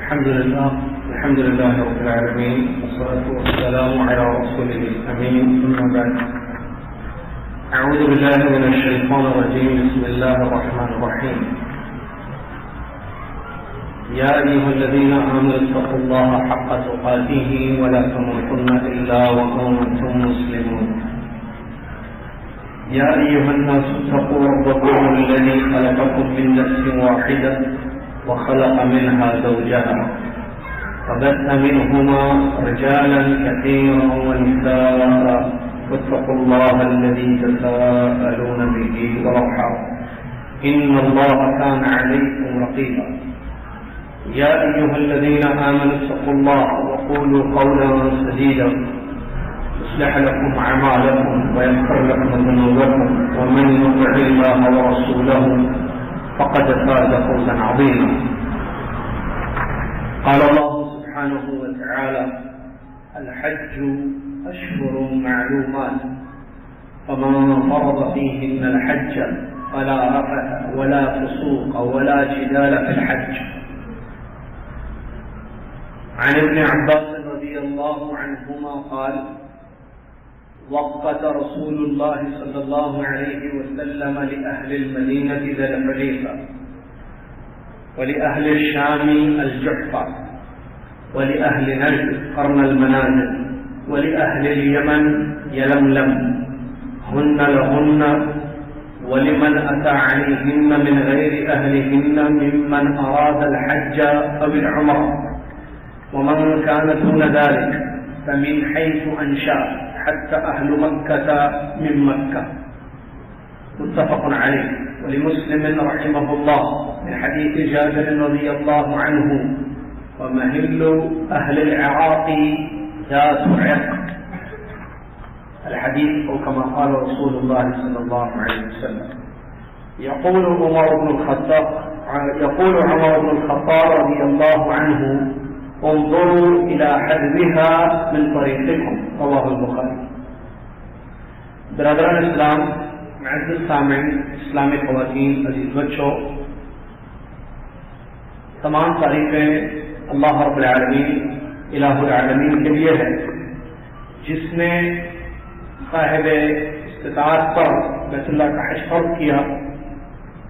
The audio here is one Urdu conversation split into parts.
الحمد لله رب العالمين، والصلاة والسلام على رسوله الأمين، أما بعد. أعوذ بالله من الشيطان الرجيم. بسم الله الرحمن الرحيم. يا أيها الذين آمنوا اتقوا الله حق تقاته ولا تموتن إلا وأنتم مسلمون. يا أيها الناس اتقوا ربكم الذي خلقكم من نفس واحدة وخلق منها زوجها وبث منهما رجالا كثيرا ونساء واتقوا الله الذي تساءلون به والأرحام إن الله كان عليكم رقيبا. يا أيها الذين آمنوا اتقوا الله وقولوا قولا سديدا يصلح لكم أعمالكم ويغفر لكم ذنوبكم ومن يطع الله ورسوله فقد فاز فوزا عظيما. قال الله سبحانه وتعالى: الحج أشهر معلومات فمن فرض فيهن الحج فلا رفث ولا فسوق ولا جدال في الحج. عن ابن عباس رضي الله عنهما قال: وقت رسول الله صلى الله عليه وسلم لأهل المدينة ذا الحليفة، ولأهل الشام الجحفة، ولأهل نجد قرن المنازل، ولأهل اليمن يلملم، هن لهن ولمن أتى عليهن من غير أهلهن ممن أراد الحج أو العمرة، ومن كان دون ذلك فمن حيث أنشأ حتى أهل مكة من مكة. متفق عليه. ولمسلم رحمه الله من حديث جابر رضي الله عنه: ومهل أهل العراق ذات عرق. الحديث أو كما قال رسول الله صلى الله عليه وسلم. يقول عمر بن الخطاب رضي الله عنه: انظروا إلى حذرها من طريقكم. رواه البخاري. برادران اسلام، معزز سامعین، اسلامی خواتین، عزیز بچوں، تمام تعریفیں اللہ رب العالمین الہ العالمین کے لیے ہے، جس نے صاحب استطاعت پر بیت اللہ کا حج فرض کیا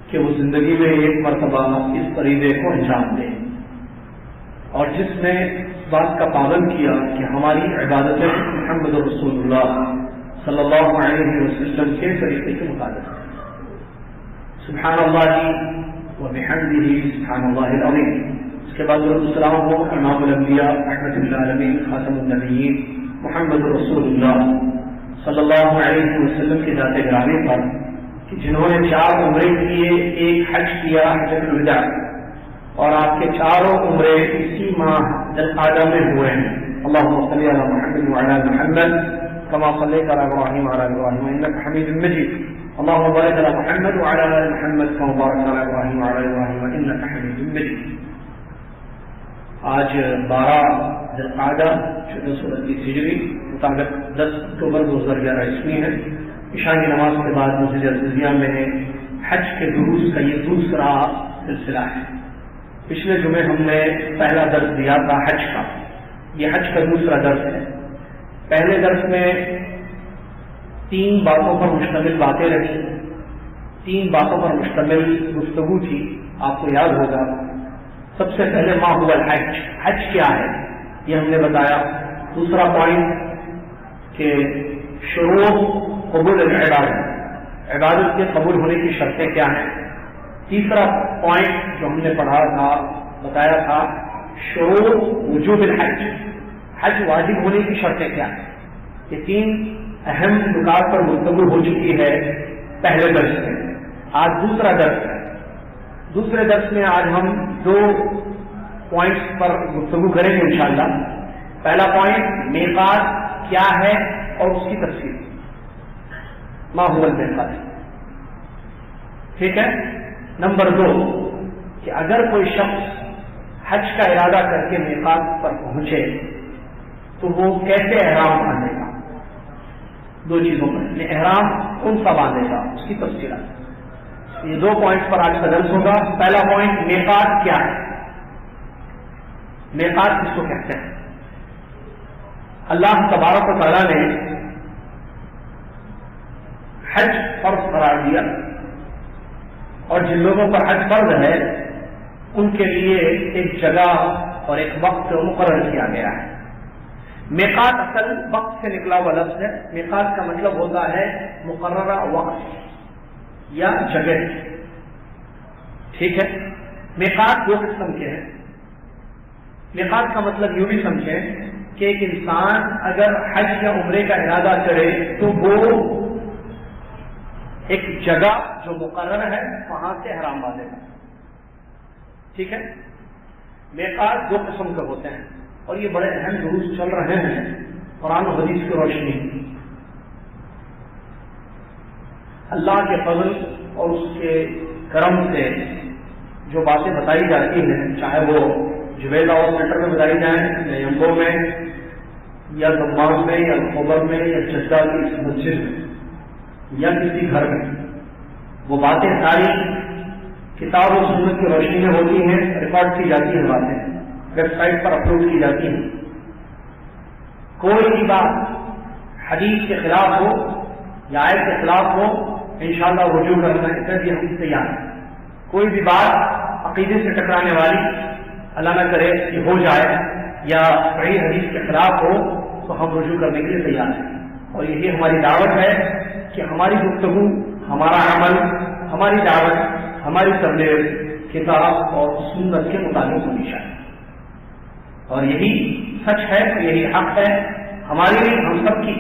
کہ وہ زندگی میں ایک مرتبہ اس فریضے کو انجام دے، اور جس نے اس بات کا پابند کیا کہ ہماری عبادتیں محمد رسول اللہ صلی اللہ علیہ وسلم کے طریقے کے مطابق. سبحان اللہ و بحمدہ سبحان اللہ العظیم. اس کے بعد السلام ہو امام الانبیاء رحمۃ للعالمین خاتم النبیین محمد رسول اللہ صلی اللہ علیہ وسلم کی ذات گرامی پر کہ جنہوں نے 4 عمرے کیے، ایک حج کیا حجۃ الوداع، اور آپ کے 4 عمرے اسی ماہ ذوالقعدہ میں ہوئے ہیں. اللهم صل علی محمد وعلی آل محمد كما صليت على ابراهيم وعلى ال ابراهيم انك حميد مجيد. اللهم بارك على محمد وعلى ال محمد كما باركت على ابراهيم وعلى ال ابراهيم انك حميد مجيد. آج 12 ذوالقعدہ 1430 ہجری مطابق 10 اکتوبر 2011 عیسوی ہے. عشاء کی نماز کے بعد مسجد الزیزیہ میں حج کے دروس کا یہ دوسرا سلسلہ ہے. پچھلے جمعے ہم نے پہلا درس دیا تھا حج کا، یہ حج کا دوسرا درس ہے. پہلے درس میں 3 باتوں پر مشتمل باتیں رہی، 3 باتوں پر مشتمل گفتگو تھی. آپ کو یاد ہوگا سب سے پہلے ما هو الحج، حج کیا ہے یہ ہم نے بتایا. دوسرا پوائنٹ کہ شروط قبول العبادت، عبادت کے قبول ہونے کی شرطیں کیا ہیں. تیسرا پوائنٹ جو ہم نے پڑھا تھا، بتایا تھا شروط وجوب الحج، حج واجب ہونے کی شرطیں کیا ہیں. یہ 3 اہم نکات پر گفتگو ہو چکی ہے پہلے درس میں. آج دوسرا درس ہے. دوسرے درس میں آج ہم 2 پوائنٹس پر گفتگو کریں گے انشاءاللہ. پہلا پوائنٹ میقات کیا ہے اور اس کی تفصیل، ما هو المیقات. ٹھیک ہے. نمبر 2 کہ اگر کوئی شخص حج کا ارادہ کر کے میقات پر پہنچے تو وہ کیسے احرام باندھے گا. 2 چیزوں پر احرام کون سا باندھے گا اس کی تفصیلات. یہ 2 پوائنٹس پر آج کا درس ہوگا. پہلا پوائنٹ میقات کیا ہے. میقات کس کو کہتے ہیں؟ اللہ تبارک و تعالیٰ نے حج فرض قرار دیا، اور جن لوگوں پر حج فرض ہے ان کے لیے ایک جگہ اور ایک وقت مقرر کیا گیا ہے۔ میقات اصل وقت سے نکلا ہوا لفظ ہے۔ میقات کا مطلب ہوتا ہے مقررہ وقت یا جگہ، ٹھیک ہے۔ میقات دو قسم کے ہیں۔ میقات کا مطلب یوں بھی سمجھیں کہ ایک انسان اگر حج یا عمرے کا ارادہ کرے تو وہ ایک جگہ جو مقرر ہے وہاں سے احرام باندھے گا، ٹھیک ہے۔ میقات دو قسم کے ہوتے ہیں، اور یہ بڑے اہم دروس چل رہے ہیں قرآن و حدیث کی روشنی۔ اللہ کے فضل اور اس کے کرم سے جو باتیں بتائی جاتی ہیں، چاہے وہ جویل دعوت سینٹر میں بتائی جائیں یا یمبو میں یا دماغ میں یا خبر میں یا جدہ کی اس مسجد میں یا کسی گھر میں، وہ باتیں ساری کتاب و سنت کی روشنی میں ہوتی ہیں، ریکارڈ کی جاتی ہیں، باتیں ویب سائٹ پر اپلوڈ کی جاتی ہیں۔ کوئی بھی بات حدیث کے خلاف ہو یا آیت کے خلاف ہو، انشاءاللہ رجوع کرنا ہے کہ ہم تیار ہیں۔ کوئی بھی بات عقیدے سے ٹکرانے والی اللہ نہ کرے کہ ہو جائے یا صحیح حدیث کے خلاف ہو تو ہم رجوع کرنے کے لیے تیار ہیں، اور یہی ہماری دعوت ہے کہ ہماری گفتگو، ہمارا عمل، ہماری دعوت، ہماری تبلیغ کتاب اور سنت کے مطابق ہونی چاہیے، اور یہی سچ ہے، یہی حق ہے ہماری نہیں، ہم سب کی،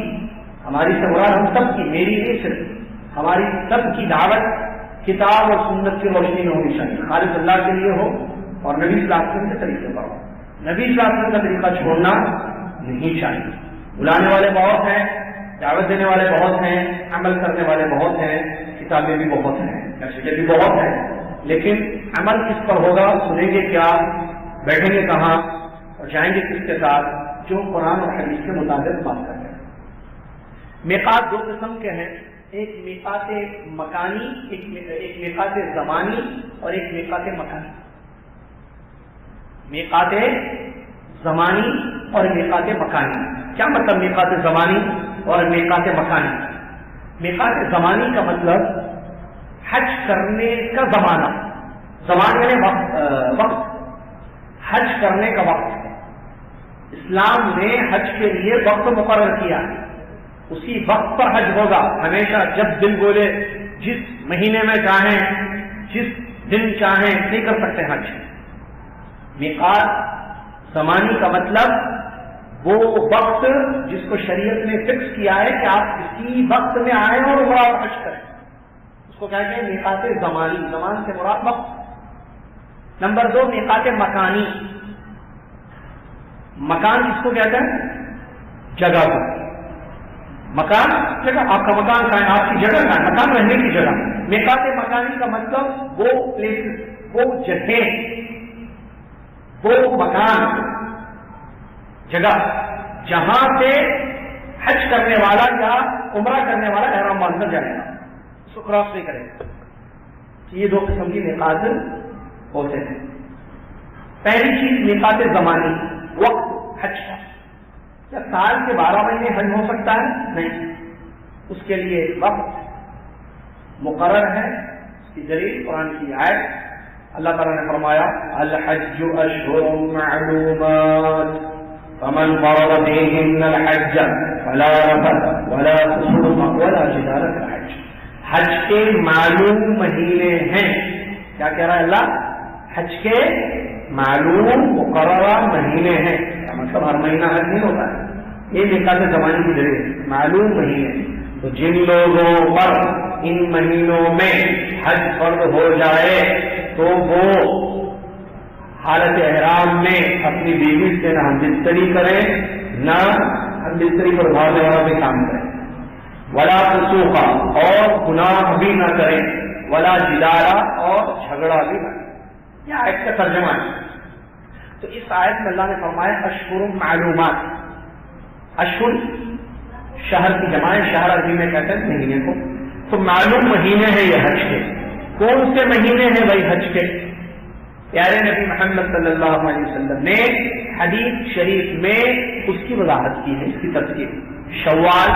ہماری سے مراد ہم سب کی، میری نہیں صرف، ہماری سب کی دعوت کتاب اور سنت کی روشنی میں ہونی چاہیے، خالص اللہ کے لیے ہو اور نبی صلی اللہ علیہ وسلم کے طریقے پر ہو۔ نبی صلی اللہ علیہ وسلم کا طریقہ چھوڑنا نہیں چاہیے۔ بلانے والے بہت ہیں، دعوت دینے والے بہت ہیں، عمل کرنے والے بہت ہیں، کتابیں بھی بہت ہیں، میسیجیں بھی بہت ہیں، لیکن عمل کس پر ہوگا، سنیں گے کیا، بیٹھیں گے کہاں اور جائیں گے کس کے ساتھ، جو قرآن اور حدیث کے مطابق بات کرتے ہیں۔ میقات دو قسم کے ہیں، ایک میقات مکانی، ایک میقات زمانی اور ایک میقات مکانی۔ میقات زمانی اور میقات مکانی، کیا مطلب میقات زمانی اور میقات مکانی؟ میقات زمانی کا مطلب حج کرنے کا زمانہ، زمان یعنی وقت، حج کرنے کا وقت۔ اسلام نے حج کے لیے وقت مقرر کیا، اسی وقت پر حج ہوگا، ہمیشہ جب دل بولے، جس مہینے میں چاہیں، جس دن چاہیں، نہیں کر سکتے حج۔ میقات زمانی کا مطلب وہ وقت جس کو شریعت نے فکس کیا ہے کہ آپ اسی وقت میں آئیں اور عمرہ اور حج کریں، اس کو کہتے ہیں میقات زمانی، زمان سے مراد وقت۔ نمبر دو میقات مکانی۔ مکان کس کو کہتے ہیں؟ جگہ کو۔ مکان جگہ، آپ کا مکان کہاں ہے، آپ کی جگہ کہاں ہے، مکان رہنے کی جگہ۔ میقات مکانی کا مطلب وہ پلیس، وہ جگہ، وہ مکان، جگہ جہاں سے حج کرنے والا یا عمرہ کرنے والا احرام باندھ کر جائے گا، اس کو کراس نہیں کرے گا۔ یہ دو قسم کی میقات ہوتے ہیں۔ پہلی چیز میقات زمانی، وقت حج کا۔ کیا سال کے 12 مہینے حج ہو سکتا ہے؟ نہیں، اس کے لیے وقت مقرر ہے، اس کی دلیل قرآن کی آیت، اللہ تعالیٰ نے فرمایا الحج اشہر معلومات فمن فرض فیہن الحج فلا رفث ولا فسوق ولا جدال فی الحج۔ حج کے معلوم مہینے ہیں، کیا کہہ رہا ہے اللہ؟ حج کے معلوم مقررہ مہینے ہیں، مطلب ہر مہینہ حج نہیں ہوتا ہے، یہ میقات زمانی کی دلیل، معلوم مہینے۔ تو جن لوگوں پر ان مہینوں میں حج فرض ہو جائے تو وہ حالت احرام میں اپنی بیوی سے نہ ہم بستری کریں، نہ ہم بستری پر بھاگنے والا بھی کام کریں، ولا فسوق اور گناہ بھی نہ کریں، ولا جدال اور جھگڑا بھی نہ کریں۔ یہ آیت کا ترجمہ ہے۔ تو اس آیت میں اللہ نے فرمایا اشہر معلومات۔ اشہر شہر کی جمع ہے، شہر عربی میں کہتے ہیں مہینے کو، تو معلوم مہینے ہیں یہ حج کے۔ کون سے مہینے ہیں بھائی حج کے؟ پیارے نبی محمد صلی اللہ علیہ وسلم نے حدیث شریف میں اس کی وضاحت کی ہے، اس کی تفصیل، شوال،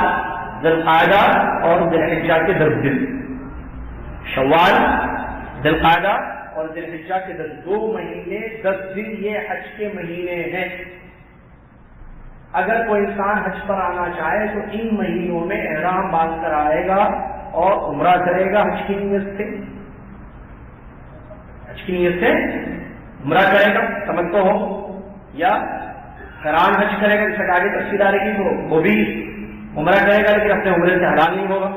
ذی القعدہ اور ذی الحجہ کے 10 دن، شوال، ذی القعدہ اور ذی الحجہ کے 2 مہینے 10 دن یہ حج کے مہینے ہیں۔ اگر کوئی انسان حج پر آنا چاہے تو ان مہینوں میں احرام باندھ کر آئے گا اور عمرہ کرے گا حج کی نیت سے، عمرہ کرے گا تمتع ہو یا قران حج کرے گا، جس کا آگے تفصیل آ رہی ہے، وہ بھی عمرہ کرے گا لیکن اپنے عمرے سے حلال نہیں ہوگا،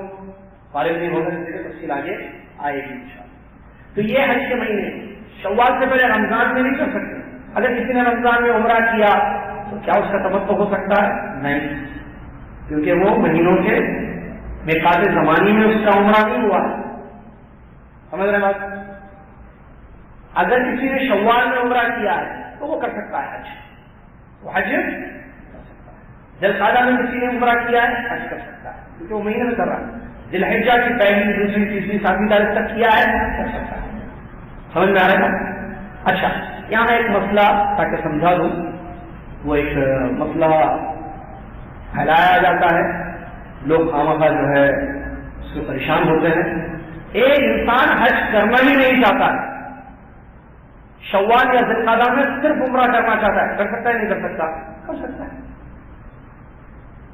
فارغ نہیں ہوگا، اس کی تفصیل آگے آئے گی انشاءاللہ۔ تو یہ حج کے مہینے شوال سے پہلے رمضان میں نہیں کر سکتے۔ اگر کسی نے رمضان میں عمرہ کیا تو کیا اس کا تمتع ہو سکتا ہے؟ نہیں، کیونکہ وہ مہینوں کے میقات زمانی میں اس کا عمرہ نہیں ہوا ہے۔ سمجھ رہے بات؟ اگر کسی نے شوال میں عمرہ کیا ہے تو وہ کر سکتا ہے حج، وہ حج کر سکتا ہے۔ ذی القعدہ میں کسی نے عمرہ کیا ہے حج کر سکتا ہے، کیونکہ وہ مہینے میں کر رہا ہے۔ ذی الحجہ کی 1، 2، 3، 7 تاریخ تک کیا ہے کر سکتا ہے۔ سمجھ میں آ رہا ہے؟ اچھا، یہاں ایک مسئلہ تاکہ سمجھا دوں، وہ ایک مسئلہ پھیلایا جاتا ہے، لوگ خامخواہ جو ہے اس سے پریشان ہوتے ہیں۔ ایک انسان حج کرنا ہی نہیں چاہتا ہے، شوال یا ذی القعدہ میں صرف عمرہ کرنا چاہتا ہے، کر سکتا ہے نہیں کر سکتا؟ کر سکتا ہے۔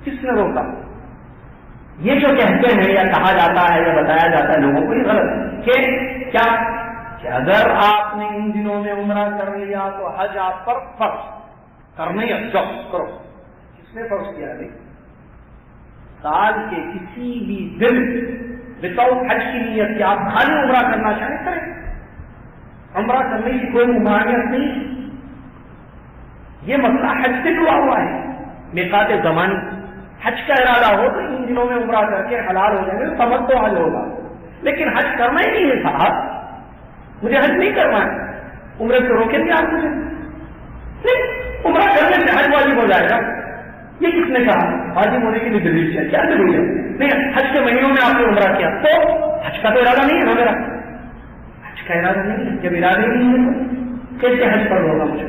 کس نے روکا؟ یہ جو کہتے ہیں یا کہا جاتا ہے یا بتایا جاتا ہے لوگوں کو، یہ غلط ہے کہ کیا کہ اگر آپ نے ان دنوں میں عمرہ کر لیا تو حج آپ پر فرض کرنے یا کرو۔ کس نے فرض کیا ہے؟ سال کے کسی بھی دن وداؤٹ حج کی نیت کہ آپ خالی عمرہ کرنا چاہیں کریں، عمرہ کرنے کی کوئی ممانعت نہیں۔ یہ مسئلہ حج سے جڑا ہوا ہے، میقات زمانی، حج کا ارادہ ہو تو ان دنوں میں عمرہ کر کے حلال ہو جائیں گے، تمتع حج ہوگا۔ لیکن حج کرنا ہی نہیں ہے صاحب، مجھے حج نہیں کرنا ہے، عمرے سے روکیں گے آپ مجھے؟ نہیں، عمرہ کرنے سے حج واجب ہو جائے گا، یہ کس نے کہا؟ واجب ہونے کی بھی دلیل ہے، کیا دلیل ہے؟ نہیں، حج کے مہینوں میں آپ نے عمرہ کیا تو حج کا تو ارادہ نہیں ہے نا میرا، حج کا ارادہ نہیں ہے، جب ارادہ نہیں ہے تو کیسے حج پر ہوگا؟ مجھے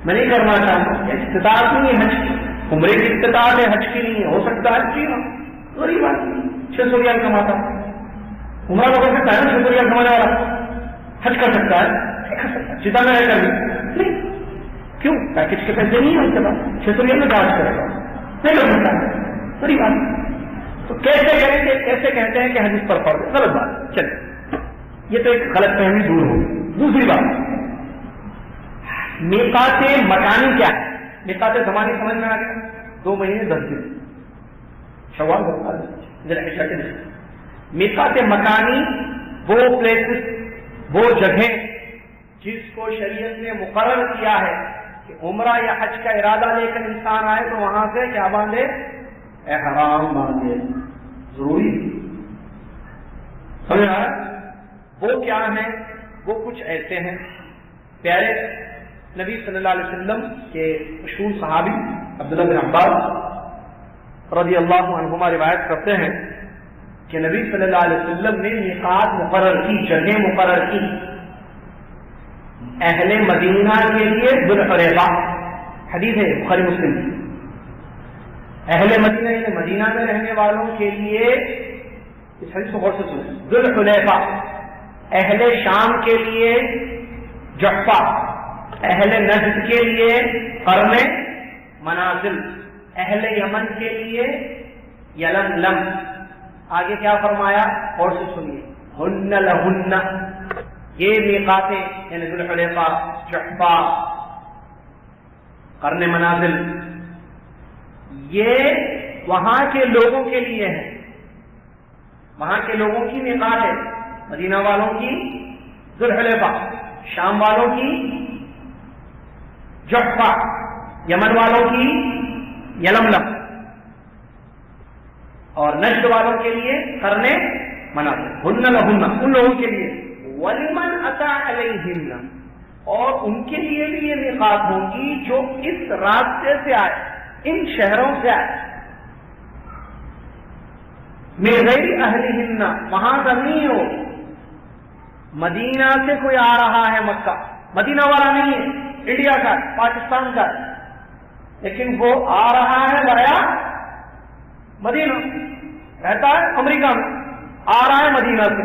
میں نہیں کرنا چاہتا، استطاعت نہیں ہے حج کی، عمرے کی استطاعت ہے حج کی نہیں ہے، ہو سکتا ہے جی ہاں، غریب آدمی 600 ریال کماتا، عمرہ تو کر سکتا ہے نا، 600 ریال کمانے والا حج کر سکتا ہے، چتا میں رہ کر نہیں، کیوں؟ پیکج کے پیسے نہیں ہے اس کے پاس، 600 ریال میں چارج کرے گا، نہیں کر سکتا ہے، بڑی بات۔ تو کیسے کریں گے؟ کیسے کہتے ہیں کہ حج اس پر فرض ہے؟ غلط بات، چلے یہ تو ایک غلط فہمی دور ہوگی۔ دوسری بات، میقات مکانی کیا ہے؟ میقات زمانی سمجھ میں آ گیا، 2 مہینے 10 دن، شوال ذی الحجہ کے دن۔ میقات مکانی وہ پلیسز، وہ جگہیں جس کو شریعت نے مقرر کیا ہے کہ عمرہ یا حج کا ارادہ لے کر انسان آئے تو وہاں سے کیا باندھے؟ احرام باندھے، ضروری سمجھ رہا ہے؟ وہ کیا ہیں؟ وہ کچھ ایسے ہیں، پیارے نبی صلی اللہ علیہ وسلم کے مشہور صحابی عبداللہ بن عباس رضی اللہ عنہما روایت کرتے ہیں کہ نبی صلی اللہ علیہ وسلم نے میقات مقرر کی، جگہ مقرر کی اہل مدینہ کے لیے، ذو الحلیفہ، حدیث ہے بخاری مسلم، اہل مدینہ یعنی مدینہ میں رہنے والوں کے لیے، اس حدیث کو غور سے سنیں، ذو الحلیفہ، اہل شام کے لیے جحفہ، اہل نجد کے لیے قرن منازل، اہل یمن کے لیے یلملم۔ آگے کیا فرمایا؟ اور سے سنیے، ہن لہن، یہ میقاتیں یعنی ذو الحلیفہ، جحفہ، قرن منازل، یہ وہاں کے لوگوں کے لیے ہے، وہاں کے لوگوں کی میقات ہے، مدینہ والوں کی ذو الحلیفہ، شام والوں کی جحفہ، یمن والوں کی یلملم، اور نجد والوں کے لیے قرن منازل، ہن لہن، ان لوگوں کے لیے، وَلِمَنْ أَتَى عَلَيْهِنَّ، اور ان کے لیے بھی یہ میقات ہوں گی جو اس راستے سے آئے، ان شہروں سے آئے، مِنْ غَيْرِ أَهْلِهِنَّ، وہاں کا نہیں ہو، مدینہ سے کوئی آ رہا ہے مکہ، مدینہ والا نہیں ہے، انڈیا کا، پاکستان کا، لیکن وہ آ رہا ہے بریا مدینہ، رہتا ہے امریکہ میں، آ رہا ہے مدینہ سے،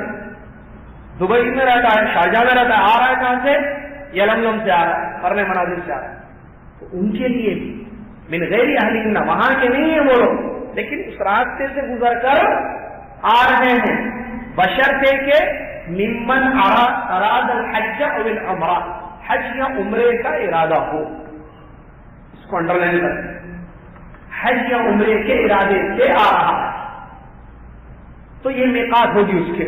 دبئی میں رہتا ہے، شارجہ میں رہتا ہے، آ رہا ہے کہاں سے؟ یلملم سے آ رہا ہے، قرن منازل سے آ رہا ہے، تو ان کے لیے بھی من غیر اہلنا، وہاں کے نہیں ہیں وہ لوگ، لیکن اس راستے سے گزر کر آ رہے ہیں، بشرطے کہ ممن اراد الحج او العمرہ، حج یا عمرے کا ارادہ ہو، اس کو انڈر لائن کریں، حج یا عمرے کے ارادے سے آ رہا ہے تو یہ میقات ہوگی اس کے،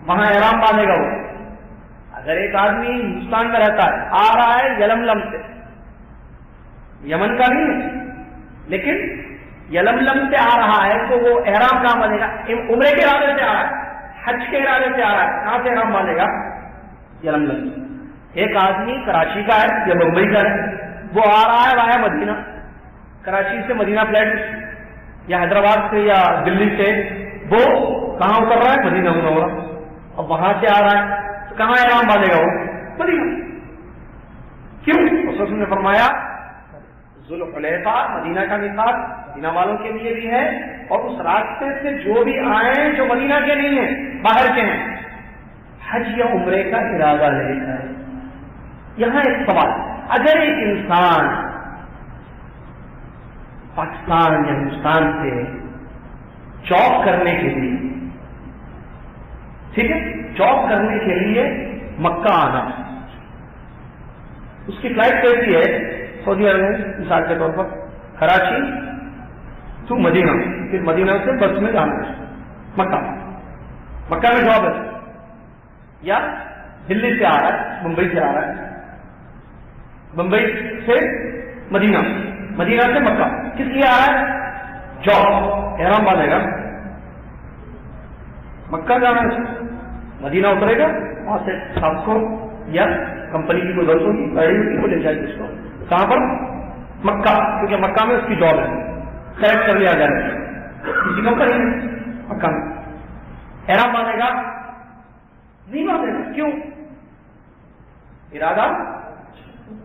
وہاں احرام باندھے گا وہ۔ اگر ایک آدمی ہندوستان میں رہتا ہے، آ رہا ہے یلملم سے، یمن کا نہیں ہے لیکن یلملم سے آ رہا ہے، تو وہ احرام کہاں باندھے گا؟ عمرے کے ارادے سے آ رہا ہے، حج کے ارادے سے آ رہا ہے، کہاں سے احرام باندھے گا؟ یلملم سے۔ ایک آدمی کراچی کا ہے یا ممبئی کا ہے، وہ آ رہا ہے وایا مدینہ، کراچی سے مدینہ فلائٹ یا حیدرآباد سے یا دلی سے، وہ کہاں اتر رہا ہے؟ مدینہ منورہ، اب وہاں سے آ رہا ہے تو کہاں احرام باندھے گا وہ؟ مدینہ۔ کیوں؟ رسول نے فرمایا ذوالحلیفہ مدینہ کا میقات مدینہ والوں کے لیے بھی ہے، اور اس راستے سے جو بھی آئیں جو مدینہ کے نہیں ہیں، باہر کے ہیں، حج یا عمرے کا ارادہ لے کر۔ یہاں ایک سوال، اگر ایک انسان پاکستان یا ہندوستان سے جاب کرنے کے لیے، ٹھیک ہے، جاب کرنے کے لیے مکہ آنا، اس کی فلائٹ کیسی ہے؟ سعودی عرب مثال کے طور پر کراچی تو مدینہ، پھر مدینہ سے بس میں جانا ہے مکہ، مکہ میں جاب ہے، یا دلی سے آ رہا ہے، ممبئی سے آ رہا ہے، ممبئی سے مدینہ، مدینہ سے مکہ، کس لیے آ رہا ہے؟ جاب، احرام باندھے گا، مکہ جانا ہے، مدینہ اترے گا، وہاں سے سب کو یا کمپنی کی کوئی ضرورت ہوگی، گاڑی ہوگی، وہ لے جائے گی اس کو، کہاں پر؟ مکہ، کیونکہ مکہ میں اس کی جاب ہے، سلیکٹ کر لیا جائے گا کسی کمپنی میں، مکہ میں احرام باندھے گا؟ نہیں باندھے گا، کیوں؟ ارادہ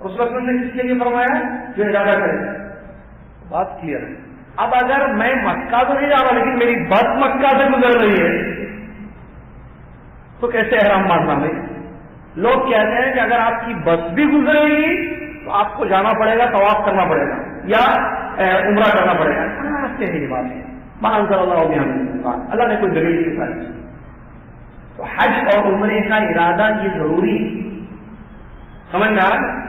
رسول اللہ نے کس کے لیے فرمایا؟ جو ارادہ کرے، بات کلیئر ہے۔ اب اگر میں مکہ تو نہیں جا رہا لیکن میری بس مکہ سے گزر رہی ہے تو کیسے احرام باندھنا بھائی؟ لوگ کہتے ہیں کہ اگر آپ کی بس بھی گزرے گی تو آپ کو جانا پڑے گا، طواف کرنا پڑے گا یا عمرہ کرنا پڑے گا، کیسی بات ہے؟ مان کر اللہ نے کوئی دلیل نہیں بتائی۔ تو حج اور عمرے کا ارادہ یہ ضروری ہے، سمجھ میں آ رہا ہے؟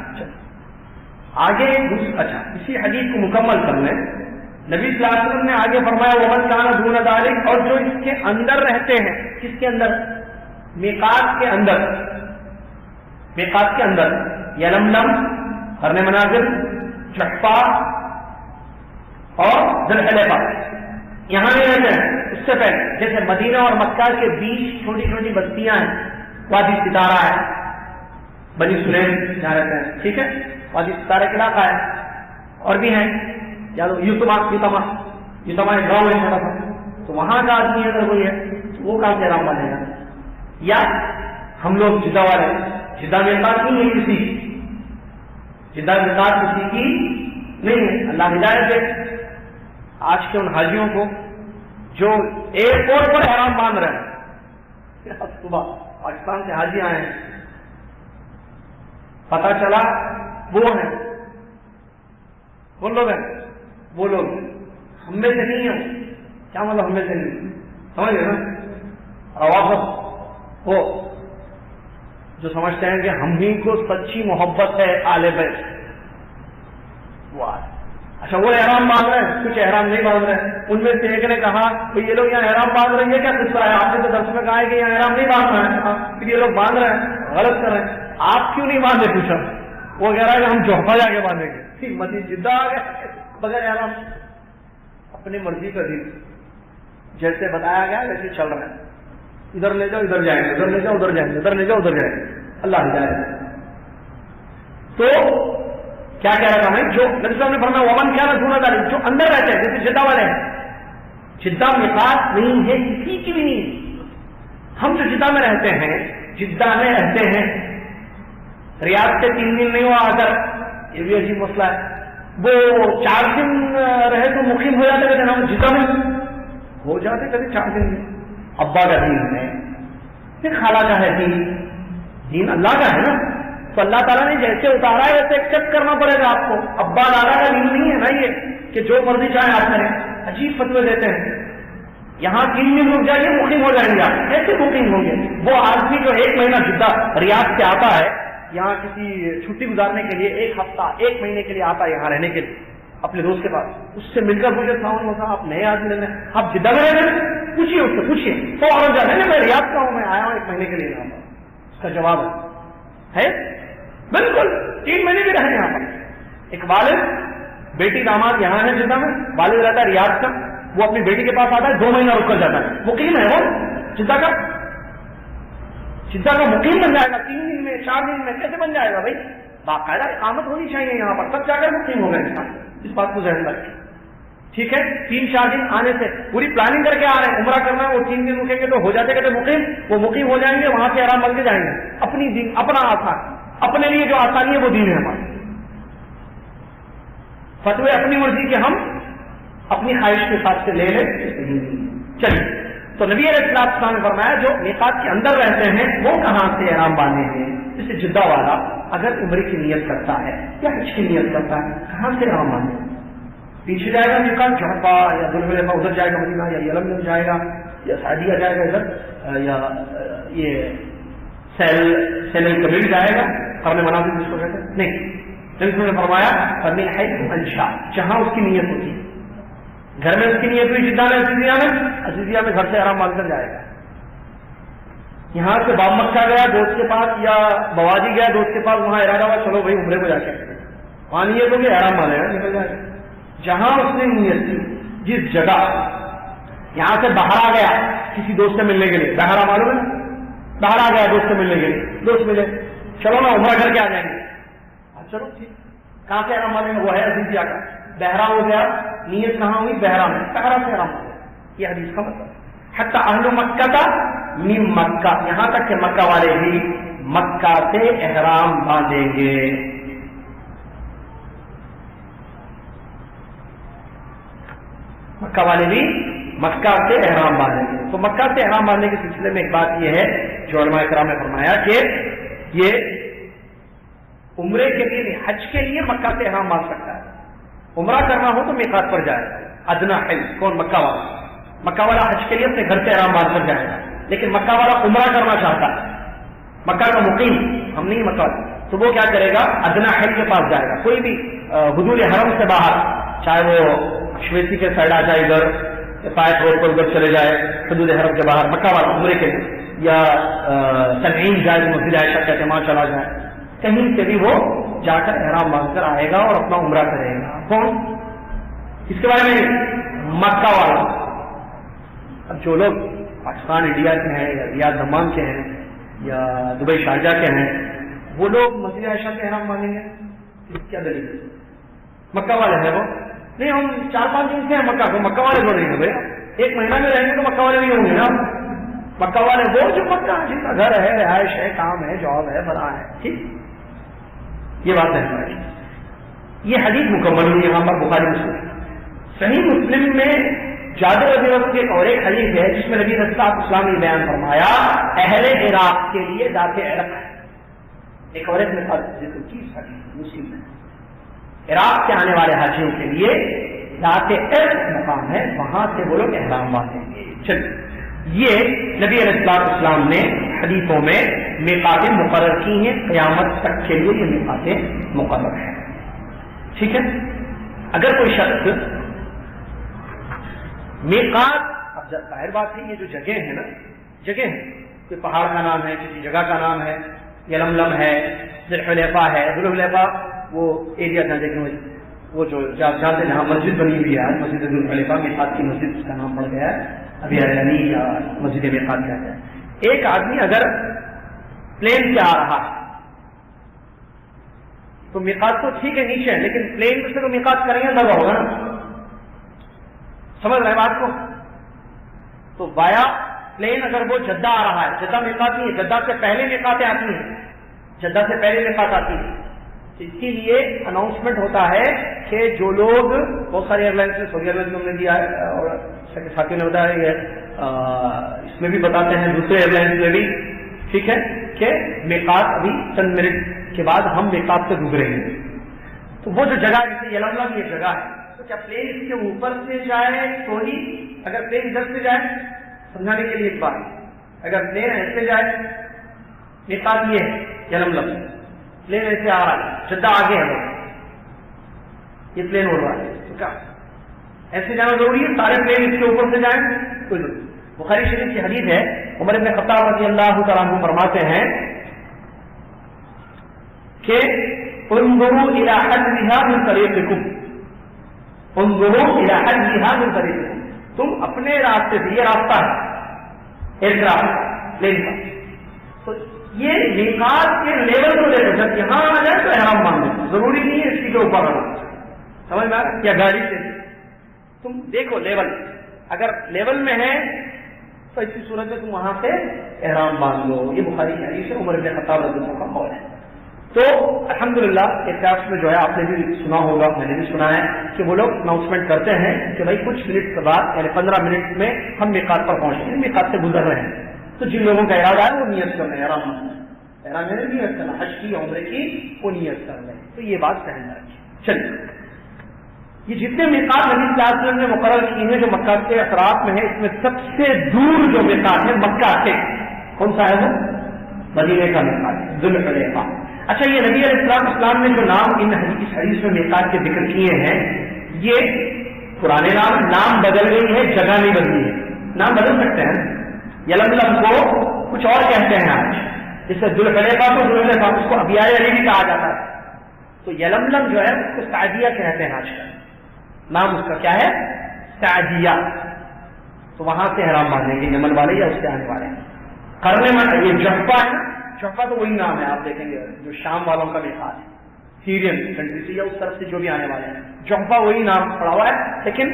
آگے اچھا اسی حدیث کو مکمل کر لیں، نبی صلی اللہ علیہ وسلم نے آگے فرمایا ومن کان دون ذلک، اور جو اس کے اندر رہتے ہیں، کس کے اندر؟ میقات کے اندر، میقات کے اندر، یلملم، قرن منازل، جحفہ اور ذوالحلیفہ، یہاں نہیں رہتے ہیں، اس سے پہلے جیسے مدینہ اور مکہ کے بیچ چھوٹی چھوٹی بستیاں ہیں، وادی ستارہ ہے، بنی سلیم جہاں رہتے ہیں، ٹھیک ہے، وادی ستارہ کا علاقہ ہے، اور بھی ہیں، یا یوتما ایک گاؤں ہے چھوٹا سا، تو وہاں کا آدمی اگر کوئی ہے تو وہ کہاں سے احرام باندھے گا؟ یا ہم لوگ جدہ والے، جدہ میقات نہیں ہے کسی، جدہ میقات کسی کی نہیں ہے، اللہ ہدایت دے آج کے ان حاجیوں کو جو ایئرپورٹ پر احرام باندھ رہے ہیں، صبح پاکستان سے حاجی آئے ہیں، پتا چلا وہ ہیں، کون لوگ ہیں؟ وہ لوگ ہم میں سے نہیں ہیں، کیا مطلب ہم میں سے نہیں؟ سمجھ گئے نا؟ روافض وہ جو سمجھتے ہیں کہ ہم ہی کو سچی محبت ہے آل بیت، وہ اچھا وہ احرام باندھ رہے ہیں، کچھ احرام نہیں باندھ رہے ہیں، ان میں سے ایک نے کہا تو یہ لوگ یہاں احرام باندھ رہے ہیں، کیا قصہ ہے؟ آپ نے تو درس میں کہا ہے کہ یہاں احرام نہیں باندھ رہے ہیں، پھر یہ لوگ باندھ رہے ہیں، غلط کر رہے ہیں، آپ کیوں نہیں باندھے؟ پوچھا، وہ کہہ رہا ہے کہ ہم جوہفہ جا کے باندھیں گے، مدینہ جدہ آ گئے بغیر احرام، اپنی مرضی کا دین، جیسے بتایا گیا ویسے چل رہا ہے، ادھر لے جاؤ ادھر جائیں گے، ادھر لے جاؤ ادھر جائیں گے، ادھر لے جاؤ ادھر جائیں گے، اللہ ہدایت۔ تو کیا کہہ رہا تھا میں؟ جو نبی صاحب نے فرمایا ومن کیا نہ سنا ذالک، جو اندر رہتے ہیں، جیسے جدہ والے ہیں، جدہ میقات نہیں ہے کسی کی بھی نہیں، ہم جو جدہ میں رہتے ہیں جدہ میں رہتے ہیں، ریاض سے 3 دن نہیں ہوا اگر، یہ بھی عجیب مسئلہ ہے، وہ 4 دن رہے تو مقیم ہو جاتے کہتے ہیں جدہ میں ہو جاتے کبھی 4 دن میں. ابا کا دین ہے پھر خالہ کا ہے دین اللہ کا ہے نا، تو اللہ تعالیٰ نے جیسے اتارا ہے ویسے ایکسپٹ کرنا پڑے گا آپ کو. ابا دادا کا دین نہیں ہے نا یہ کہ جو مرضی چاہے آپ کریں. عجیب فتوے دیتے ہیں، یہاں 3 دن رک جائیے مقیم ہو جائیں گے آپ. کیسے مقیم ہوں گے؟ وہ آدمی جو 1 مہینہ جدہ ریاض سے آتا ہے یہاں کسی چھٹی گزارنے کے لیے، 1 ہفتہ 1 مہینے کے لیے آتا ہے یہاں رہنے کے لیے اپنے دوست کے پاس، اس سے مل کر مجھے ساؤنڈ ہوتا آپ نئے آدمی رہنے، آپ جدہ میں رہتے ہیں، پوچھیے اس سے، پوچھیے تو اور جانے میں ریاض کا ہوں، میں آیا ہوں 1 مہینے کے لیے یہاں پر. اس کا جواب ہے بالکل 3 مہینے بھی رہنے یہاں پر. ایک والد بیٹی داماد یہاں ہے جدہ میں، والد رہتا ہے ریاض کا، وہ اپنی بیٹی کے پاس آتا ہے 2 مہینہ رک کر جاتا ہے. مقیم ہے وہ جدہ کا مقیم بن جائے گا 3 دن میں 4 دن میں، کیسے بن جائے گا بھائی؟ باقاعدہ اقامت ہونی چاہیے یہاں پر، تب جا کر مقیم ہوگا انسان. اس بات کو ذہن رکھیں. ٹھیک ہے، 3-4 دن آنے سے پوری پلاننگ کر کے آ رہے ہیں، عمرہ کرنا ہے، وہ 3 دن رکیں گے تو ہو جاتے کہتے مقیم، وہ مقیم ہو جائیں گے، وہاں سے آرام بن کے جائیں گے. اپنی دین اپنا آسان، اپنے لیے جو آسانی ہے وہ دین ہے ہمارا. فتوے اپنی مرضی کے ہم اپنی خواہش کے حساب سے لے لیں. چلیے، تو نبی علیہ السلام نے فرمایا جو میقات کے اندر رہتے ہیں وہ کہاں سے احرام باندھیں گے؟ جیسے جدہ والا اگر عمرے کی نیت کرتا ہے یا حج کی نیت کرتا ہے کہاں سے احرام باندھیں گے؟ پیچھے جائے گا میقات جھڑپا یا ذوالحلیفہ، ادھر جائے گا مدینہ یا یلملم جائے گا یا سعدیہ جائے گا ادھر، یا یہ سیل الکبیر جائے گا، قرن منازل جس کو کہتے ہیں؟ نہیں، جن نے فرمایا فمن حیث انشا، جہاں اس کی نیت ہوتی ہے. گھر میں اس کی نیت ہوئی جدہ میں عزیزیہ میں گھر سے احرام باندھ کر جائے گا. یہاں سے باب مکہ گیا دوست کے پاس یا بوادی گیا دوست کے پاس، وہاں ارادہ ہوا چلو بھائی عمرے کو جا کے وہاں نیت ہوگی احرام باندھے گا، نکل جائے گا. جہاں اس نے نیت کی، جس جگہ یہاں سے باہر آ گیا کسی دوست سے ملنے کے لیے، باہر معلوم ہے نا، باہر آ گیا دوست سے ملنے کے لیے، دوست ملے چلو نا عمرہ کر کے آ جائیں گے، چلو ٹھیک. کہاں سے احرام باندھیں گے؟ وہ ہے عزیزیہ کا. بہرا ہو گیا، نیت کہاں ہوئی؟ بہرا میں، بہرا سے احرام ہو گیا. یہ حدیث کا مطلب. حتی اہل مکہ کا من مکہ، یہاں تک کہ مکہ والے بھی مکہ سے احرام باندھیں گے. مکہ والے بھی مکہ سے احرام باندھیں گے. تو مکہ سے احرام باندھنے کے سلسلے میں ایک بات یہ ہے جو علماء کرام نے فرمایا کہ یہ عمرے کے لیے، حج کے لیے مکہ سے احرام باندھ سکتا ہے. عمرہ کرنا ہو تو میقات پر جائے گا. ادنا حج کون؟ مکہ والا. مکہ والا حج کے لیے اپنے گھر سے احرام باندھ کر جائے گا، لیکن مکہ والا عمرہ کرنا چاہتا ہے، مکہ کا مقیم ہم نہیں مکہ، تو وہ کیا کرے گا؟ ادنا حج کے پاس جائے گا. کوئی بھی حدود حرم سے باہر، چاہے وہ شویسی کے سائڈ آ جائے ادھر، پائٹ روڈ پر ادھر چلے جائے حدود حرم کے باہر، مکہ والا عمرے کے لیے، یا تنعیم جائے مسجد عائشہ کہتے ہیں وہاں چلا جائے، کہیں سے بھی وہ جا کر احرام باندھ کر آئے گا اور اپنا عمرہ کرے گا. کون؟ اس کے بارے میں مکہ والا. اب جو لوگ پاکستان انڈیا کے ہیں یا ریاض دمام کے ہیں یا دبئی شارجہ کے ہیں، وہ لوگ مسجد عائشہ کے احرام باندھیں گے. کیا دلیل؟ مکہ والے ہیں وہ نہیں، ہم 4-5 دن سے ہیں مکہ کو، مکہ والے تھوڑے ہیں بھائی، 1 مہینہ میں رہیں گے تو مکہ والے نہیں ہوں گے نا. مکہ والے وہ جو مکہ جن کا گھر ہے، رہائش ہے، کام ہے، جاب ہے، بنا ہے. ٹھیک، یہ بات ہے. یہ حدیث مکمل ہوئی یہاں پر بخاری مسلم. صحیح مسلم میں جابر رضی اللہ عنہ کی اور ایک حدیث ہے جس میں نبی صلی اللہ علیہ وسلم نے بیان فرمایا اہل عراق کے لیے ذات عرق ہے. ایک اور ایک مثال ذکر کی مسلم میں، عراق سے آنے والے حاجیوں کے لیے ذات عرق مقام ہے، وہاں سے وہ لوگ احرام باندھیں گے. چلیے، یہ نبی علیہ السلام نے حدیثوں میں میقاتیں مقرر کی ہیں، قیامت تک کے لیے یہ میقاتیں مقرر ہیں. ٹھیک ہے. اگر کوئی شخص میقات، اب ظاہر بات ہے یہ جو جگہ ہے نا، جگہ ہے، کوئی پہاڑ کا نام ہے، کسی جگہ کا نام ہے، یلملم ہے، ذوالحلیفہ ہے. ذوالحلیفہ وہ ایریا تھا، لیکن وہ جو جانتے جہاں مسجد بنی ہوئی ہے، مسجد ذوالحلیفہ، میقات کی مسجد اس کا نام پڑ گیا ہے ابھی علی یا مسجد میقات کہتے ہیں. ایک آدمی اگر پلین سے آ رہا ہے تو میقات تو ٹھیک ہے نیچے ہے، لیکن پلین سے تو میقات کریں گے لگا ہوگا نا، سمجھ رہے بات کو؟ تو بایا پلین اگر وہ جدہ آ رہا ہے، جدہ میقات نہیں ہے، جدہ سے پہلے میقاتیں آتی ہیں، جدہ سے پہلے میقات آتی ہے، اس کے لیے اناؤنسمنٹ ہوتا ہے کہ جو لوگ، بہت ساری ایئر لائنس میں، سعودی ایئر لائنس میں دیا ہے اور ساتھیوں نے بتایا یہ اس میں بھی بتاتے ہیں دوسرے ایئر لائنس میں بھی، ٹھیک ہے، کہ میقات ابھی چند منٹ کے بعد ہم میقات سے گزریں گے. تو وہ جو جگہ جیسے یلملم یہ جگہ ہے، تو کیا پلین اس کے اوپر سے جائے تو ہی، اگر پلین ادھر سے جائے، سمجھانے کے لیے ایک بات، اگر پلین ایسے جائے، میقات یہ ہے یلملم، پلین ایسے آ رہا ہے، جدہ آگے ہے، یہ پلین ہو رہا ہے، تو کیا ایسے جانا ضروری ہے؟ سارے پلین اس کے اوپر سے جائیں؟ کوئی ضرورت. بخاری شریف کی حدیث ہے، عمر بن خطاب رضی اللہ تعالیٰ عنہ فرماتے ہیں کہ انظروا الى حدها من طريقكم، انظروا الى حدها من طريقكم، تم اپنے راستے سے، یہ راستہ ہے ایئر کرافٹ پلین کا، تو یہ میقات کے لیول کو دیکھو، جب یہاں آ جائے تو احرام باندھ لو، ضروری نہیں ہے اسی کے اوپر آنا، سمجھ میں آ رہا؟ یا گاڑی سے تم دیکھو لیول، اگر لیول میں ہے تو اسی صورت میں تم وہاں سے احرام باندھ لو. یہ بخاری کی حدیث ہے، عمر بن خطاب رضی اللہ عنہ کا قول ہے. تو الحمدللہ اعتکاف میں جو ہے آپ نے بھی سنا ہوگا، میں نے بھی سنا ہے کہ وہ لوگ اناؤنسمنٹ کرتے ہیں کہ بھائی کچھ منٹ کے بعد، یعنی 15 منٹ میں ہم میقات پر پہنچیں گے، میقات سے گزر رہے ہیں. تو جن لوگوں کا ارادہ ہے وہ نیت کر رہے ہیں، احرام میں نیت کرنا، حج کی عمرے کی وہ نیت کر رہے ہیں. تو یہ بات ذہن میں رکھیے. چلیے، یہ جتنے میقات نبی صلی اللہ علیہ وسلم نے مقرر کیے ہیں جو مکہ کے اطراف میں ہے، اس میں سب سے دور جو میقات ہے مکہ سے، کون سا ہے وہ؟ مدینے کا میقات ہے، ذوالحلیفہ. اچھا، یہ نبی علیہ السلام نے جو نام ان حدیث میں میقات کے ذکر کیے ہیں، یہ پرانے نام بدل گئی ہے، جگہ نہیں بدلی ہے. نام بدل سکتے ہیں، یلملم کو کچھ اور کہتے ہیں آج، جیسے ذوالحلیفہ کو ذوالحلیفہ، اس کو ابیار علی بھی کہا جاتا ہے. تو یلملم جو ہے اس کو سعدیہ کہتے ہیں آج کل، نام اس کا کیا ہے؟ سعدیہ. تو وہاں سے احرام باندھیں گے یمن والے یا اس سے آنے والے. کرنے میں یہ جحفہ ہے، جحفہ تو وہی نام ہے، آپ دیکھیں گے جو شام والوں کا میقات ہے، سیرین کنٹری سے یا اس طرف سے جو بھی آنے والے ہیں، جحفہ وہی نام پڑا ہوا ہے. لیکن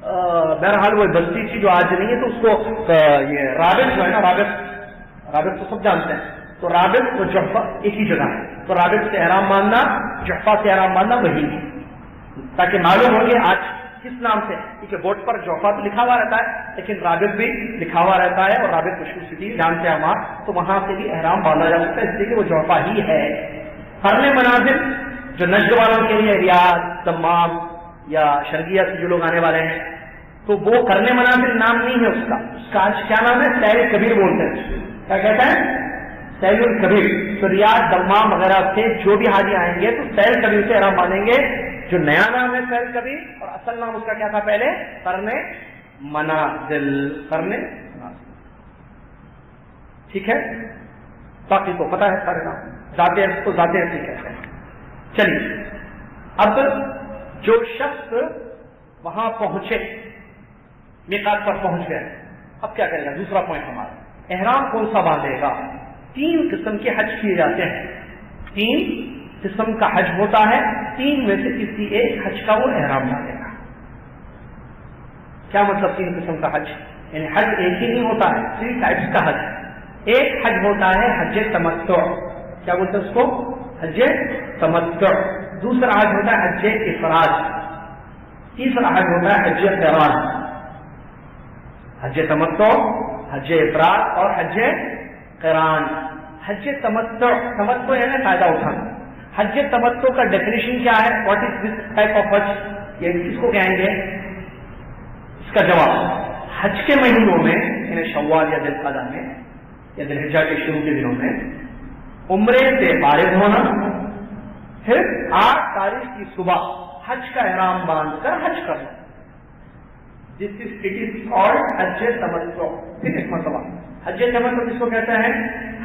بہرحال وہ بستی تھی جو آج نہیں ہے، تو اس کو یہ رابط جو ہے نا، رابط تو سب جانتے ہیں، تو رابط اور جحفہ ایک ہی جگہ ہے. تو رابط سے احرام باندھنا، جحفہ سے احرام باندھنا وہی ہے، تاکہ معلوم ہو کہ آج کس نام سے، کیونکہ بورڈ پر جوفا تو لکھا ہوا رہتا ہے لیکن رابط بھی لکھا ہوا رہتا ہے، اور رابط مشہور سٹی جانتے ہیں ہم، تو وہاں سے بھی احرام باندھا جا سکتا ہے، اس لیے کہ وہ جوفا ہی ہے. قرن منازل جو نجد والوں کے لیے، ریاض، دمام یا شرقیہ سے جو لوگ آنے والے ہیں، تو وہ قرن منازل نام نہیں ہے اس کا آج کیا نام ہے؟ سیر کبیر بولتے ہیں. کیا کہتا ہے؟ سیر الکبیر. تو ریاض، دمام وغیرہ سے جو بھی حاجی آئیں گے تو سیر کبیر سے احرام باندھیں گے. جو نیا نام ہے سیر کبیر، اور اصل نام اس کا کیا تھا پہلے؟ قرن منازل. قرن منازل، ٹھیک ہے. باقی کو پتا ہے سارے نام، ذات عرض کو ذات عرض کہتے ہیں. چلیے، اب جو شخص وہاں پہنچے، میقات پر پہنچ گئے، اب کیا کرے گا؟ دوسرا پوائنٹ ہمارا، احرام کون سا باندھے گا؟ 3 قسم کے حج کیے جاتے ہیں، 3 قسم کا حج ہوتا ہے، 3 میں سے کسی ایک حج کا وہ احرام باندھے گا. کیا مطلب 3 قسم کا حج؟ یعنی حج ایک ہی نہیں ہوتا ہے، 3 ٹائپس کا حج. ایک حج ہوتا ہے حج تمتع، کیا بولتے ہیں اس کو؟ حج تمتع. دوسرا حج ہوتا ہے حج افراد. تیسرا حج ہوتا ہے حج قران. حج تمتع، حج افراد اور حج قران. حج تمتع، تمتع یعنی فائدہ اٹھانا. حج تمتع کا ڈیفینیشن کیا ہے؟ What is this type of Hajj? یہ کس کو کہیں گے؟ اس کا جواب، حج کے مہینوں میں، یعنی شوال یا ذوالقعدہ میں یا ذوالحجہ کے شروع کے دنوں میں عمرے سے فارغ ہونا، پھر 8 تاریخ کی صبح حج کا احرام باندھ کر حج کرنا. اٹ از کالڈ حج تمتع. ٹھیک ہے، مرتبہ حج تمتع جس کو کہتے ہیں،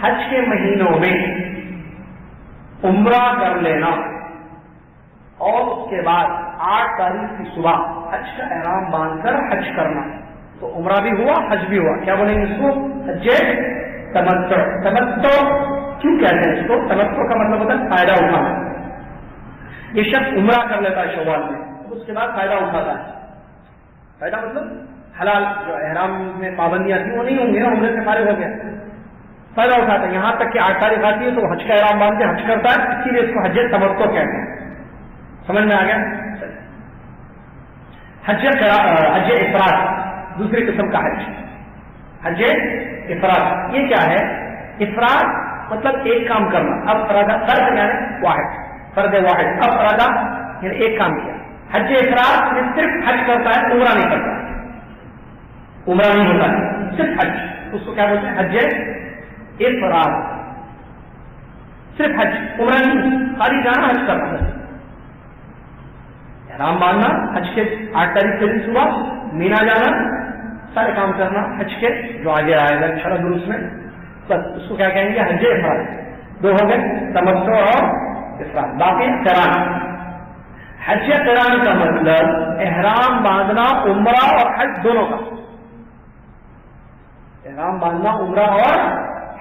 حج کے مہینوں میں عمرہ کر لینا اور اس کے بعد 8 تاریخ کی صبح حج کا احرام باندھ کر حج کرنا. تو عمرہ بھی ہوا، حج بھی ہوا. کیا بولیں گے اس کو؟ حج تمتع. تمتع کیوں کہتے ہیں اس کو؟ تمتع کا مطلب ہوتا ہے فائدہ اٹھانا. یہ شخص عمرہ کر لیتا ہے شوال میں، اس کے بعد فائدہ اٹھاتا ہے. فائدہ مطلب حلال جو احرام میں پابندیاں تھیں وہ نہیں ہوں گی نا، عمرے سے فارغ ہو گیا، فائدہ اٹھاتا ہے. یہاں تک کہ 8 تاریخ آتی ہے تو حج کا احرام باندھ کے حج کرتا ہے، اسی لیے اس کو حج تمتع کہتے ہیں. سمجھ میں آ گیا؟ حج افراد دوسری قسم کا حج. حج افراد یہ کیا ہے؟ افراد مطلب ایک کام کرنا. اب فرد یعنی واحد، فرد واحد. اب فردا یعنی ایک کام کیا. حج افراد میں صرف حج کرتا ہے، عمرہ نہیں کرتا، عمرہ نہیں ہوتا ہے، صرف حج. اس کو کیا بولتے ہیں؟ حج افراد. صرف حج، عمرہ نہیں، خالی جانا حج کرنا ہے. احرام باندھنا، حج کے 8 تاریخ کے دن صبح مینا جانا، سارے کام کرنا حج کے جو آگے آئے گا انشاءاللہ دروس میں. بس اس کو کیا کہیں گے؟ حج افراد. 2 ہو گئے، تمتع اور افراد. باقی قران. حج قران کا مطلب احرام باندھنا عمرہ اور حج دونوں کا. احرام باندھنا عمرہ اور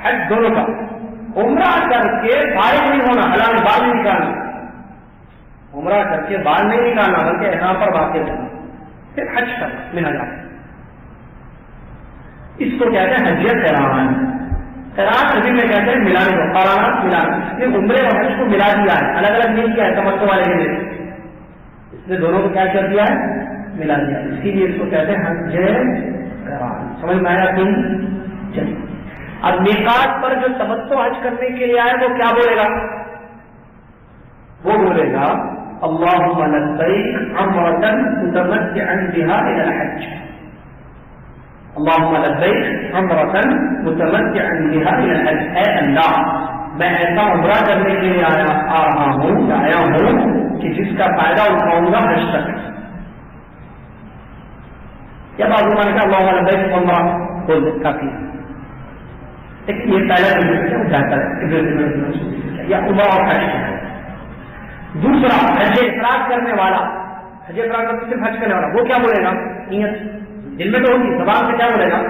حج دونوں کا. عمرہ کر کے فارغ نہیں ہونا، حلال بال نہیں نکالنا. عمرہ کر کے بال نہیں نکالنا بلکہ احرام پر باقی رہنا، پھر حج کرنا مینا جانا. اس کو کہتے ہیں حج قران. قران عربی میں کہتے ہیں ملانے کو، قرانات ملانا. اس نے عمرے اور حج کو ملا دیا ہے، الگ الگ نہیں کیا ہے تمتع والے کے لیے. اس نے دونوں کو کیا کر دیا ہے؟ ملا دیا. اسی لیے اس کو کہتے ہیں حج قران. سمجھ میں آیا؟ تم چلیے اب میقات پر جو تمتع حج کرنے کے لیے آئے وہ کیا بولے گا؟ وہ بولے گا اللہم لبیک عمرۃ متمتعا بها الى الحج. اللہم لبیک عمرۃ متمتعا بها الى الحج. اے اللہ میں ایسا عمرہ کرنے کے لیے آیا ہوں کہ جس کا فائدہ اٹھاؤں گا حج تک. یا بعض نے کہا اللہم لبیک عمرہ بول دے کافی. لیکن یہ پہلا بہتر ہے یا عمرہ اور حج. دوسرا حج افراد کرنے والا، حج افراد کرنے صرف حج کرنے والا، وہ کیا بولے گا؟ نیت دل میں تو ہوگی، زبان سے کیا بولے گا؟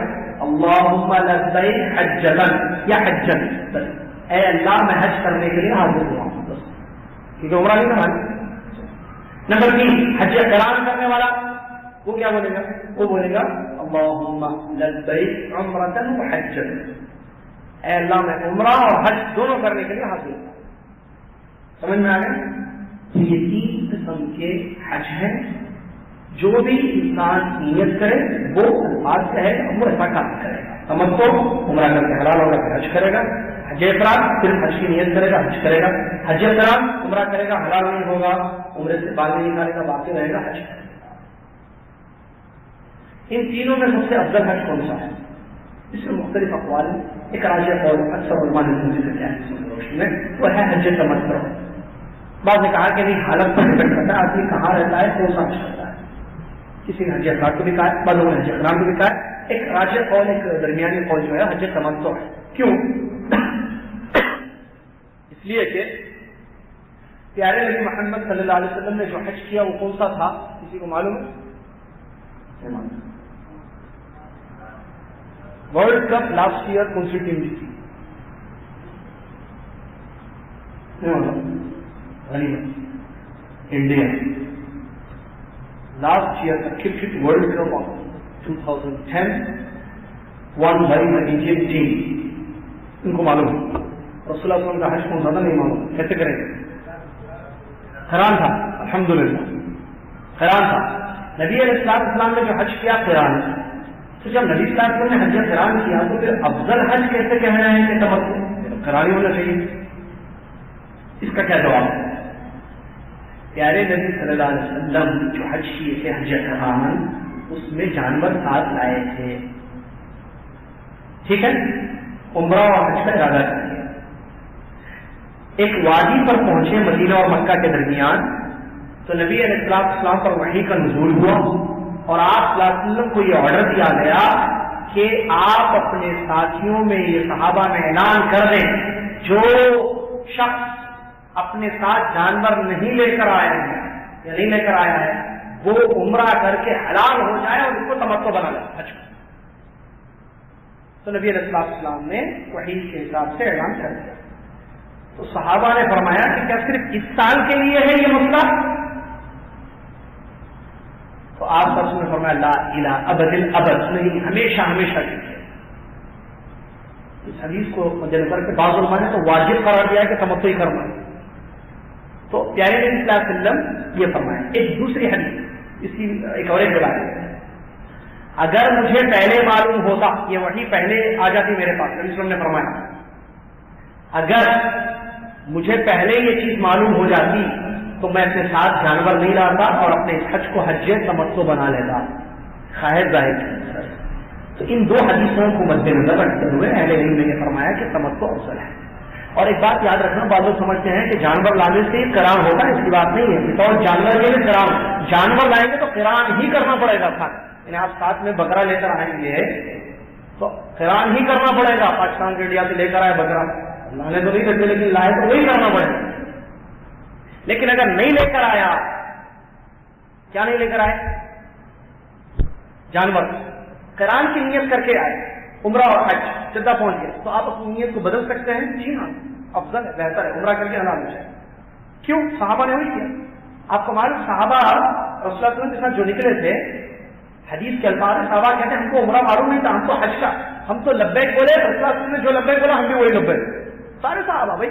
اللہم لبیک حجۃ یا حجۃ. اے اللہ میں حج کرنے کے لیے حاضر ہوا ہوں، بس، کیونکہ عمرہ نہیں کرنا. نمبر 3 حج قران کرنے والا، وہ کیا بولے گا؟ وہ بولے گا اللہم لبیک عمرۃ وحجۃ. اے اللہ میں عمرہ اور حج دونوں کرنے کے لیے حاضر ہوں. سمجھ میں آ گیا؟ یہ 3 قسم کے حج ہیں. جو بھی انسان نیت کرے وہ الفاظ کہے گا، وہ ایسا کام کرے گا. تمتع عمرہ کر کے حلال ہوگا پھر حج کرے گا. حج افراد صرف حج کی نیت کرے گا، حج کرے گا. حج قران عمرہ کرے گا، حلال نہیں ہوگا، عمرے سے بال نہیں نکالے گا، باقی رہے گا، حج کرے گا. ان تینوں میں سب سے افضل حج کون سا ہے؟ اس میں مختلف اقوال ہیں. ایک راجح قول اکثر علماء نے وہ ہے حج تمتع. بعض نے کہا کہ نہیں، حالت پر ڈپینڈ کرتا ہے آدمی کہاں رہتا ہے، کون سا حج کرتا ہے. کسی نے حج افراد کو بھی کہا ہے، بعضوں نے حج قران کو بھی کہا ہے. ایک راجح قول، ایک درمیانی قول جو ہے حج تمتع ہے. کیوں؟ اس لیے کہ پیارے نبی محمد صلی اللہ علیہ وسلم نے جو حج کیا وہ کون سا تھا؟ کسی کو معلوم ہے؟ ورلڈ کپ لاسٹ ایئر کون سی ٹیم جیتی؟ انڈیا. لاسٹ ایئر کا cricket world cup of 2010 won by the Indian team. ان کو معلوم ہے؟ رسول اللہ صلی اللہ علیہ وسلم کا حج کون سا تھا؟ نہیں معلوم. کیسے کریں گے؟ قران تھا. الحمدللہ قران تھا. نبی علیہ السلام نے جو حج کیا قران. تو جب نبی صلی اللہ علیہ وسلم نے حج قران کیا تو پھر افضل حج کیسے کہہ رہے ہیں کہ تمتع؟ قران ہی ہونا چاہیے. اس کا کیا جواب ہے؟ پیارے نبی صلی اللہ علیہ وسلم جو حج کیے تھے حج قران، اس میں جانور ساتھ لائے تھے. ٹھیک ہے، عمرہ اور حج کا ارادہ کر لیا. ایک وادی پر پہنچے مدینہ اور مکہ کے درمیان، تو نبی علیہ السلام پر وحی کا نزول ہوا اور آپ صلی اللہ علیہ وسلم کو یہ آرڈر دیا گیا کہ آپ اپنے ساتھیوں میں، یہ صحابہ میں اعلان کر دیں جو شخص اپنے ساتھ جانور نہیں لے کر آئے ہیں یا نہیں لے کر آیا ہے وہ عمرہ کر کے حلال ہو جائے اور اس کو تمتع بنا لے حج کو. تو نبی علیہ السلام نے وحی کے حساب سے اعلان کر دیا. تو صحابہ نے فرمایا کہ کیا صرف اس سال کے لیے ہے یہ مسئلہ؟ تو آپ سب نے فرمایا لا الہ ابد الابد، نہیں ہمیشہ ہمیشہ کے لیے۔ اس حدیث کو مد نظر کے بعض علماء نے تو واجب قرار دیا کہ تمتع کرنا، تو پیارے نبی صلی اللہ علیہ وسلم یہ فرمایا۔ ایک دوسری حدیث اس کی ایک اور ایک روایت ہے، اگر مجھے پہلے معلوم ہوتا، یہ وحی پہلے آ جاتی میرے پاس، نبی صلی اللہ علیہ وسلم نے فرمایا اگر مجھے پہلے یہ چیز معلوم ہو جاتی تو میں اپنے ساتھ جانور نہیں لاتا اور اپنے اس حج کو حج تمتع بنا لیتا، خواہش ظاہر کی۔ تو ان دو حدیثوں کو مد نظر رکھتے ہوئے اہل علم نے یہ فرمایا کہ تمتع افضل ہے۔ اور ایک بات یاد رکھنا، بعض لوگ سمجھتے ہیں کہ جانور لانے سے ہی قران ہوگا، اس کی بات نہیں ہے۔ بطور جانور کے لیے قران، جانور لائیں گے تو قران ہی کرنا پڑے گا ساتھ، یعنی آپ ساتھ میں بکرا لے کر آئیں گے تو قران ہی کرنا پڑے گا۔ پاکستان کے انڈیا سے لے کر آئے بکرا، لانے تو نہیں کرتے لیکن لائے تو وہی کرنا پڑے گا۔ لیکن اگر نہیں لے کر آیا، کیا نہیں لے کر آئے؟ جانور، قران کی نیت کر کے آئے، عمرہ اور حج جدہ پہنچ گئے، تو آپ اپنی نیت کو بدل سکتے ہیں؟ جی ہاں، افضل ہے، بہتر ہے، عمرہ کر کے حلال ہو جائے۔ کیوں؟ صحابہ نے وہی کیا۔ آپ کو معلوم صحابہ رسول اللہ صلی اللہ علیہ وسلم کے ساتھ جو نکلے تھے، حدیث کے الفاظ ہے، صحابہ کہتے ہیں ہم کو عمرہ معلوم نہیں تھا، ہم تو حج کا، ہم تو لبیک بولے، رسول اللہ صلی اللہ علیہ وسلم نے جو لبیک بولا ہم بھی وہی لبیک۔ سارے صحابہ، بھائی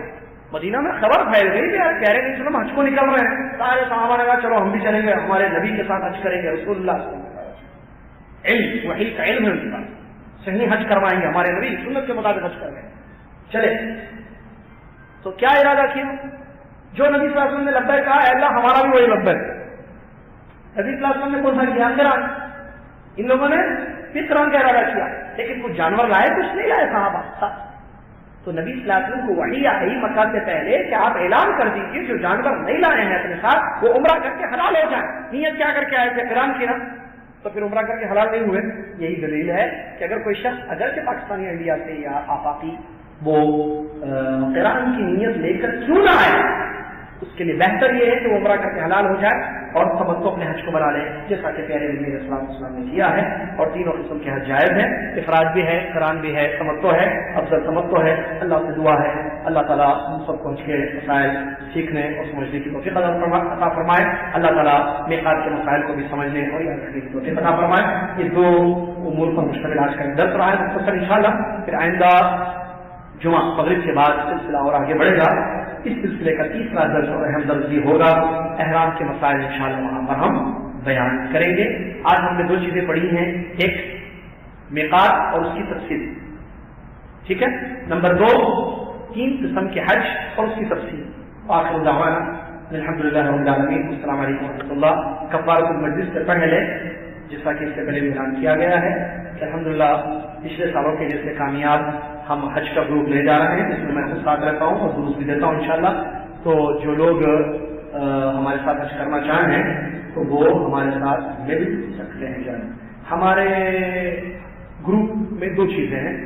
مدینہ میں خبر پھیل گئی کہ یار پیارے نبی صلی اللہ علیہ وسلم حج کو نکل رہے ہیں، سارے صحابہ نے کہا چلو ہم بھی چلیں گے، ہمارے نبی کے ساتھ حج کریں گے۔ رسول اللہ صلی اللہ علیہ وسلم علم، وحی کا علم ہے ان کے پاس، صحیح حج کروائیں گے، ہمارے نبی سنت کے مطابق حج کر گئے۔ چلے تو کیا ارادہ کیا؟ جو نبی صلی اللہ علیہ وسلم نے لبیک کہا، اے اللہ ہمارا بھی وہی لبیک۔ نبی صلی اللہ علیہ وسلم نے کون سا کیا؟ قران۔ ان لوگوں نے پھر قران کا ارادہ کیا، لیکن کچھ جانور لائے، کچھ نہیں لائے صحابہ ساتھ۔ تو نبی صلی اللہ علیہ وسلم کو وحی آئی مکہ سے پہلے کہ آپ اعلان کر دیجیے جو جانور نہیں لائے ہیں اپنے ساتھ وہ عمرہ کر کے حلال ہو جائیں۔ نیت کیا کر کے آئے تھے؟ قران کی نا، تو پھر عمرہ کر کے حلال نہیں ہوئے۔ یہی دلیل ہے کہ اگر کوئی شخص اگرچہ پاکستانی انڈیا سے یا آفاقی وہ قران کی نیت لے کر کیوں نہ آئے، اس کے لیے بہتر یہ ہے کہ وہ عمرہ کر کے حلال ہو جائے اور تمتع اپنے حج کو بنا لے، جیسا کہ پیارے نبی علیہ السلام نے کیا ہے۔ اور تینوں قسم کے حج جائز ہیں، افراد بھی ہے، قران بھی ہے، تمتع ہے، افضل تمتع ہے۔ اللہ سے دعا ہے اللہ تعالیٰ ہم سب کو اس کے مسائل سیکھنے اور سمجھنے کی توفیق عطا فرمائے۔ اللہ تعالیٰ میقات کے مسائل کو بھی سمجھنے اور یاد رکھنے کی توفیق عطا فرمائے۔ یہ دو امور پر مشتمل آج کا درس رہا ہے مختصر، انشاءاللہ پھر آئندہ جمعہ مغرب کے بعد سلسلہ اور آگے بڑھے گا۔ اس سلسلے کا تیسرا درس اور اہم درس بھی ہوگا، احرام کے مسائل انشاءاللہ وہاں پر ہم بیان کریں گے۔ آج ہم نے دو چیزیں پڑھی ہیں، ایک میقات اور اس کی تفصیل، ٹھیک ہے، نمبر دو تین قسم کے حج اور اس کی تفصیل۔ آخر دعوانا الحمدللہ رب العالمین، السلام علیکم ورحمۃ اللہ۔ کفارۃ المجلس سے پہلے جیسا کہ اس سے پہلے بھی اعلان کیا گیا ہے کہ الحمدللہ پچھلے سالوں کے جیسے کامیاب ہم حج کا گروپ لے جا رہے ہیں، جس میں خود ساتھ رہتا ہوں اور دروس بھی دیتا ہوں انشاءاللہ۔ تو جو لوگ ہمارے ساتھ حج کرنا چاہیں تو وہ ہمارے ساتھ مل سکتے ہیں۔ جان ہمارے گروپ میں دو چیزیں ہیں،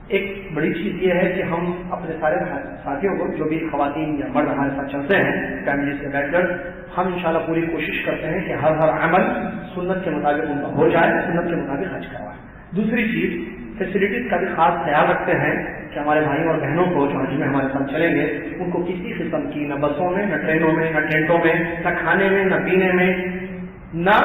ایک بڑی چیز یہ ہے کہ ہم اپنے سارے ساتھیوں کو، جو بھی خواتین یا مرد ہمارے ساتھ چلتے ہیں فیملی سے بیٹھ کر، ہم انشاءاللہ پوری کوشش کرتے ہیں کہ ہر عمل سنت کے مطابق ان کا ہو جائے، سنت کے مطابق حج کروائیں۔ دوسری چیز فیسلٹیز کا بھی خاص خیال رکھتے ہیں کہ ہمارے بھائیوں اور بہنوں کو جو حج میں ہمارے ساتھ چلیں گے ان کو کسی قسم کی نہ بسوں میں، نہ ٹرینوں میں، نہ ٹینٹوں میں، نہ کھانے میں، نہ پینے میں، نہ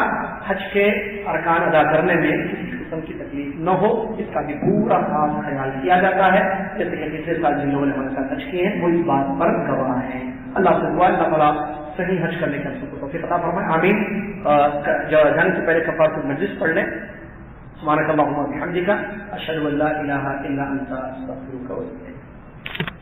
حج کے ارکان ادا کرنے میں کسی قسم کی تکلیف نہ ہو، اس کا بھی پورا خاص خیال کیا جاتا ہے۔ جیسے کہ پچھلے سال جن لوگوں نے ہمارے ساتھ حج کیے ہیں وہ اس بات پر گواہ ہیں۔ اللہ سے دعا اللہ تعالیٰ صحیح حج کرنے کے ہم کو توفیق عطا فرمائے، آمین۔ جانے سے پہلے کفارۃ المجلس پڑھ لیں۔ سبحانک اللہم و بحمدک، اشہد ان لا الہ الا انت، استغفرک و اتوب الیک۔